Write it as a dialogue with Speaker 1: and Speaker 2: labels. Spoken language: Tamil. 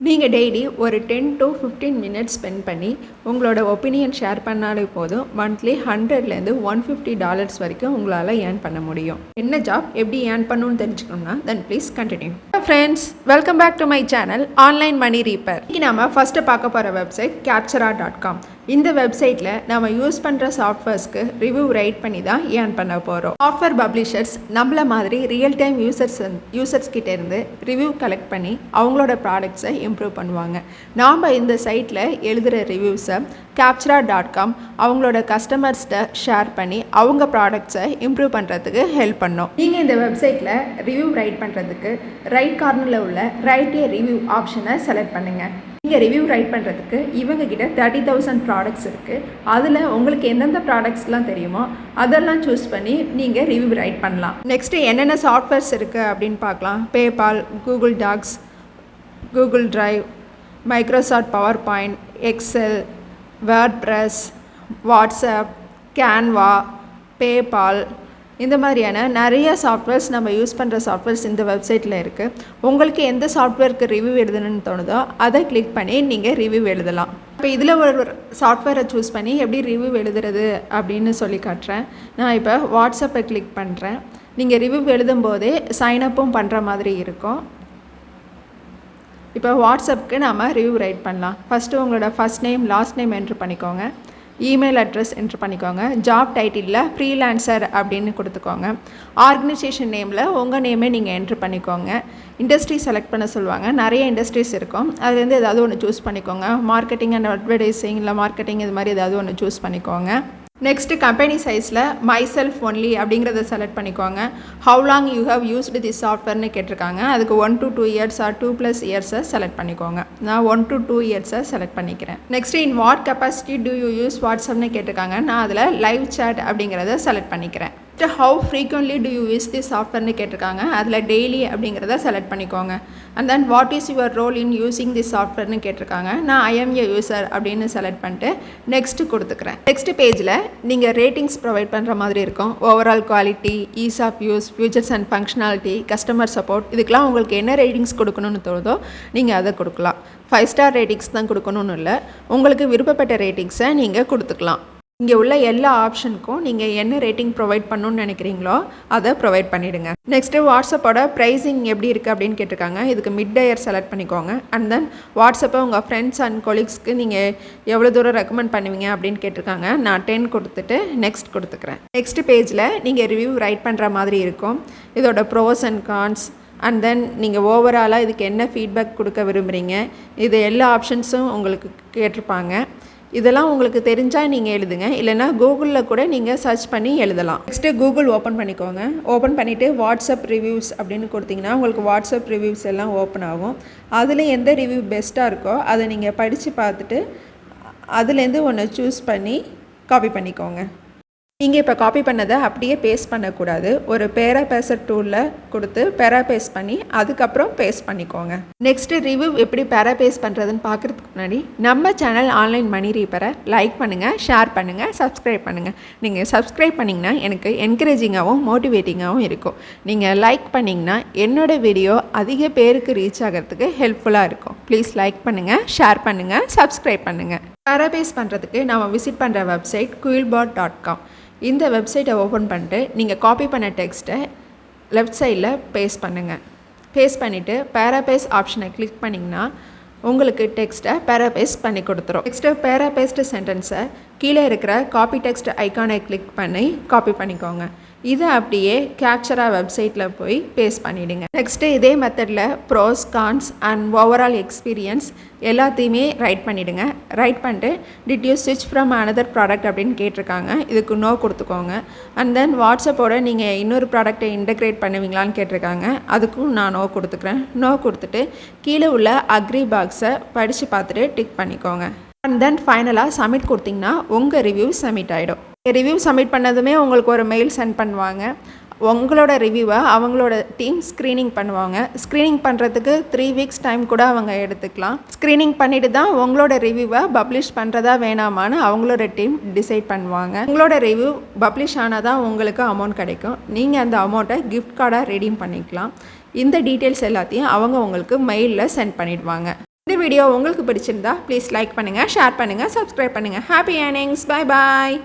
Speaker 1: நீங்கள் டெய்லி ஒரு 10 to 15 மினிட்ஸ் ஸ்பெண்ட் பண்ணி உங்களோட ஒப்பீனியன் ஷேர் பண்ணாலே போதும் மந்த்லி $100லேருந்து $150 வரைக்கும் உங்களால் ஏர்ன் பண்ண முடியும். என்ன ஜாப் எப்படி ஏர்ன் பண்ணணும்னு தெரிஞ்சுக்கணும்னா then please continue. Friends, welcome back to my channel online money reaper. இன்றைக்கி நம்ம ஃபஸ்ட்டு பார்க்க போகிற வெப்சைட் capterra.com. இந்த வெப்சைட்டில் நம்ம யூஸ் பண்ணுற சாஃப்ட்வேர்ஸ்க்கு ரிவ்யூ ரைட் பண்ணி தான் ஏர்ன் பண்ண போகிறோம். சாஃப்ட்வேர் பப்ளிஷர்ஸ் நம்மள மாதிரி ரியல் டைம் யூசர்ஸ் கிட்டேருந்து ரிவ்யூ கலெக்ட் பண்ணி அவங்களோட ப்ராடக்ட்ஸை இம்ப்ரூவ் பண்ணுவாங்க. நாம் இந்த சைட்டில் எழுதுகிற ரிவ்யூஸை capterra.com அவங்களோட கஸ்டமர்ஸ்கிட்ட ஷேர் பண்ணி அவங்க ப்ராடக்ட்ஸை இம்ப்ரூவ் பண்ணுறதுக்கு ஹெல்ப் பண்ணோம். நீங்கள் இந்த வெப்சைட்டில் ரிவ்யூ ரைட் பண்ணுறதுக்கு ரைட் கார்னரில் உள்ள ரைட் ஏ ரிவ்யூ ஆப்ஷனை செலக்ட் பண்ணுங்கள். நீங்கள் ரிவ்யூ ரைட் பண்ணுறதுக்கு இவங்ககிட்ட 30,000 ப்ராடக்ட்ஸ் இருக்குது. அதில் உங்களுக்கு எந்தெந்த ப்ராடக்ட்ஸ்லாம் தெரியுமோ அதெல்லாம் சூஸ் பண்ணி நீங்கள் ரிவ்யூ ரைட் பண்ணலாம். நெக்ஸ்ட்டு என்னென்ன சாஃப்ட்வேர்ஸ் இருக்குது அப்படின்னு பார்க்கலாம். PayPal, Google Docs, Google Drive, Microsoft PowerPoint, Excel, WordPress, WhatsApp, Canva, PayPal, இந்த மாதிரியான நிறைய சாஃப்ட்வேர்ஸ் நம்ம யூஸ் பண்ணுற சாஃப்ட்வேர்ஸ் இந்த வெப்சைட்டில் இருக்குது. உங்களுக்கு எந்த சாஃப்ட்வேருக்கு ரிவ்யூ எழுதணும்னு தோணுதோ அதை கிளிக் பண்ணி நீங்கள் ரிவ்யூ எழுதலாம். இப்போ இதில் ஒரு சாஃப்ட்வேரை சூஸ் பண்ணி எப்படி ரிவ்யூ எழுதுறது அப்படின்னு சொல்லி காட்டுறேன். நான் இப்போ வாட்ஸ்அப்பை கிளிக் பண்ணுறேன். நீங்கள் ரிவ்யூ எழுதும் போதே சைனப்பும் பண்ணுற மாதிரி இருக்கும். இப்போ வாட்ஸ்அப்புக்கு நாம் ரிவ்யூ ரைட் பண்ணலாம். ஃபஸ்ட்டு உங்களோட first name last name enter பண்ணிக்கோங்க. இமெயில் அட்ரஸ் என்ட்ரு பண்ணிக்கோங்க. ஜாப் டைட்டிலில் ஃப்ரீலான்சர் அப்படின்னு கொடுத்துக்கோங்க. ஆர்கனைசேஷன் நேமில் உங்கள் நேமே நீங்கள் என்ட்ரு பண்ணிக்கோங்க. இண்டஸ்ட்ரி செலக்ட் பண்ண சொல்லுவாங்க. நிறைய இண்டஸ்ட்ரீஸ் இருக்கும். அதுலேருந்து ஏதாவது ஒன்று சூஸ் பண்ணிக்கோங்க. மார்க்கெட்டிங் அண்ட் அட்வர்டைஸிங் இல்லை மார்க்கெட்டிங் இது மாதிரி ஏதாவது ஒன்று சூஸ் பண்ணிக்கோங்க. நெக்ஸ்ட்டு கம்பெனி சைஸில் மை செல்ஃப் ஒன்லி அப்படிங்கிறத செலக்ட் பண்ணிக்கோங்க. How long you have used this சாஃப்ட்வேர்னு கேட்டிருக்காங்க. அதுக்கு 1 to 2 இயர்ஸ் ஆர் 2+ இயர்ஸை செலக்ட் பண்ணிக்கோங்க. நான் 1 to 2 இயர்ஸை செலக்ட் பண்ணிக்கிறேன். Next in what capacity do you use வாட்ஸ்அப்னு கேட்டிருக்காங்க. நான் அதில் லைவ் சேட் அப்படிங்கிறத செலக்ட் பண்ணிக்கிறேன். How frequently do you use the சாஃப்ட்வேர்னு கேட்டிருக்காங்க. அதில் டெய்லி அப்படிங்கிறத செலக்ட் பண்ணிக்கோங்க. And then what is your role in using the சாஃப்ட்வேர்னு கேட்டிருக்காங்க. நான் ஐ எம் ஏ யூசர் அப்படின்னு செலக்ட் பண்ணிட்டு நெக்ஸ்ட்டு கொடுத்துக்கிறேன். நெக்ஸ்ட் பேஜில் நீங்கள் ரேட்டிங்ஸ் ப்ரொவைட் பண்ணுற மாதிரி இருக்கும். Overall quality, ease of use, features and functionality, customer support, இதுக்கெலாம் உங்களுக்கு என்ன ரேட்டிங்ஸ் கொடுக்கணும்னு தோணுதோ நீங்கள் அதை கொடுக்கலாம். 5 ஸ்டார் ரேட்டிங்ஸ் தான் கொடுக்கணும்னு இல்லை, உங்களுக்கு விருப்பப்பட்ட ரேட்டிங்ஸை நீங்கள் கொடுத்துக்கலாம். இங்கே உள்ள எல்லா ஆப்ஷனுக்கும் நீங்கள் என்ன ரேட்டிங் ப்ரொவைட் பண்ணணும்னு நினைக்கிறீங்களோ அதை ப்ரொவைட் பண்ணிவிடுங்க. நெக்ஸ்ட்டு வாட்ஸ்அப்போட ப்ரைஸிங் எப்படி இருக்குது அப்படின்னு கேட்டிருக்காங்க. இதுக்கு மிட் டயர் செலக்ட் பண்ணிக்கோங்க. அண்ட் தென் வாட்ஸ்அப்பை உங்கள் ஃப்ரெண்ட்ஸ் அண்ட் கொலீக்ஸ்க்கு நீங்கள் எவ்வளோ தூரம் ரெக்கமெண்ட் பண்ணுவீங்க அப்படின்னு கேட்டிருக்காங்க. நான் 10 கொடுத்துட்டு நெக்ஸ்ட் கொடுத்துக்கிறேன். நெக்ஸ்ட் பேஜில் நீங்கள் ரிவ்யூ ரைட் பண்ணுற மாதிரி இருக்கும். இதோட pros and cons and then நீங்கள் ஓவராலாக இதுக்கு என்ன ஃபீட்பேக் கொடுக்க விரும்புகிறீங்க, இது எல்லா ஆப்ஷன்ஸும் உங்களுக்கு கேட்டிருப்பாங்க. இதெல்லாம் உங்களுக்கு தெரிஞ்சால் நீங்கள் எழுதுங்க. இல்லைனா கூகுளில் கூட நீங்கள் சர்ச் பண்ணி எழுதலாம். நெக்ஸ்ட்டு கூகுள் ஓப்பன் பண்ணிக்கோங்க. ஓப்பன் பண்ணிவிட்டு வாட்ஸ்அப் ரிவ்யூஸ் அப்படின்னு கொடுத்தீங்கன்னா உங்களுக்கு வாட்ஸ்அப் ரிவ்யூஸ் எல்லாம் ஓப்பன் ஆகும். அதில் எந்த ரிவ்யூ பெஸ்ட்டாக இருக்கோ அதை நீங்கள் படித்து பார்த்துட்டு அதுலேருந்து ஒன்று சூஸ் பண்ணி காப்பி பண்ணிக்கோங்க. நீங்கள் இப்போ காப்பி பண்ணதை அப்படியே பேஸ்ட் பண்ணக்கூடாது. ஒரு பேராபேசர் டூலில் கொடுத்து பேராபேஸ்ட் பண்ணி அதுக்கப்புறம் பேஸ்ட் பண்ணிக்கோங்க. நெக்ஸ்ட்டு ரிவ்யூ எப்படி பேராபேஸ்ட் பண்ணுறதுன்னு பார்க்குறதுக்கு முன்னாடி நம்ம சேனல் ஆன்லைன் மணி ரீப்பரை லைக் பண்ணுங்கள், ஷேர் பண்ணுங்கள், சப்ஸ்கிரைப் பண்ணுங்கள். நீங்கள் சப்ஸ்கிரைப் பண்ணிங்கன்னா எனக்கு என்கரேஜிங்காகவும் மோட்டிவேட்டிங்காகவும் இருக்கும். நீங்கள் லைக் பண்ணிங்கன்னா என்னோடய வீடியோ அதிக பேருக்கு ரீச் ஆகிறதுக்கு ஹெல்ப்ஃபுல்லாக இருக்கும். ப்ளீஸ் லைக் பண்ணுங்கள், ஷேர் பண்ணுங்கள், சப்ஸ்கிரைப் பண்ணுங்கள். பேராபேஸ்ட் பண்ணுறதுக்கு நம்ம விசிட் பண்ணுற வெப்சைட் quillbot.com. இந்த வெப்சைட்டை ஓப்பன் பண்ணிட்டு நீங்கள் காப்பி பண்ண டெக்ஸ்ட்டை லெஃப்ட் சைடில் பேஸ்ட் பண்ணுங்கள். பேஸ்ட் பண்ணிவிட்டு பேராபேஸ்ட் ஆப்ஷனை கிளிக் பண்ணிங்கன்னா உங்களுக்கு டெக்ஸ்ட்டை பேராபேஸ்ட் பண்ணி கொடுத்துரும். நெக்ஸ்ட்டு பேராபேஸ்ட் சென்டென்ஸை கீழே இருக்கிற காப்பி டெக்ஸ்ட் ஐக்கானை கிளிக் பண்ணி காப்பி பண்ணிக்கோங்க. இதை அப்படியே capterra வெப்சைட்டில் போய் பேஸ்ட் பண்ணிவிடுங்க. நெக்ஸ்ட்டு இதே மெத்தடில் pros, cons and overall experience எல்லாத்தையுமே ரைட் பண்ணிவிடுங்க. ரைட் பண்ணிட்டு டிட் யூ ஸ்விட்ச் ஃப்ரம் அனதர் ப்ராடக்ட் அப்படின்னு கேட்டிருக்காங்க. இதுக்கு நோ கொடுத்துக்கோங்க. அண்ட் தென் வாட்ஸ்அப்போட நீங்கள் இன்னொரு ப்ராடக்டை இன்டெக்ரேட் பண்ணுவீங்களான்னு கேட்டிருக்காங்க. அதுக்கும் நான் நோ கொடுத்துக்கிறேன். நோ கொடுத்துட்டு கீழே உள்ள அக்ரி பாக்ஸை படித்து பார்த்துட்டு டிக் பண்ணிக்கோங்க. அண்ட் தென் ஃபைனலாக சப்மிட் கொடுத்தீங்கன்னா உங்கள் ரிவ்யூ சப்மிட் ஆகிடும். ரிவ்யூ சப்மிட் பண்ணதுமே உங்களுக்கு ஒரு மெயில் சென்ட் பண்ணுவாங்க. உங்களோட ரிவ்யூவை அவங்களோட டீம் ஸ்க்ரீனிங் பண்ணுவாங்க. ஸ்க்ரீனிங் பண்ணுறதுக்கு 3 வீக்ஸ் டைம் கூட அவங்க எடுத்துக்கலாம். ஸ்க்ரீனிங் பண்ணிவிட்டு தான் உங்களோட ரிவ்யூவை பப்ளிஷ் பண்ணுறதா வேணாமான்னு அவங்களோட டீம் டிசைட் பண்ணுவாங்க. உங்களோட ரிவ்யூ பப்ளிஷ் ஆனால் தான் உங்களுக்கு அமௌண்ட் கிடைக்கும். நீங்கள் அந்த அமௌண்ட்டை கிஃப்ட் கார்டாக ரெடீம் பண்ணிக்கலாம். இந்த டீட்டெயில்ஸ் எல்லாத்தையும் அவங்க உங்களுக்கு மெயிலில் சென்ட் பண்ணிடுவாங்க. இந்த வீடியோ உங்களுக்கு பிடிச்சிருந்தா ப்ளீஸ் லைக் பண்ணுங்கள், ஷேர் பண்ணுங்கள், சப்ஸ்கிரைப் பண்ணுங்கள். Happy earnings. Bye bye.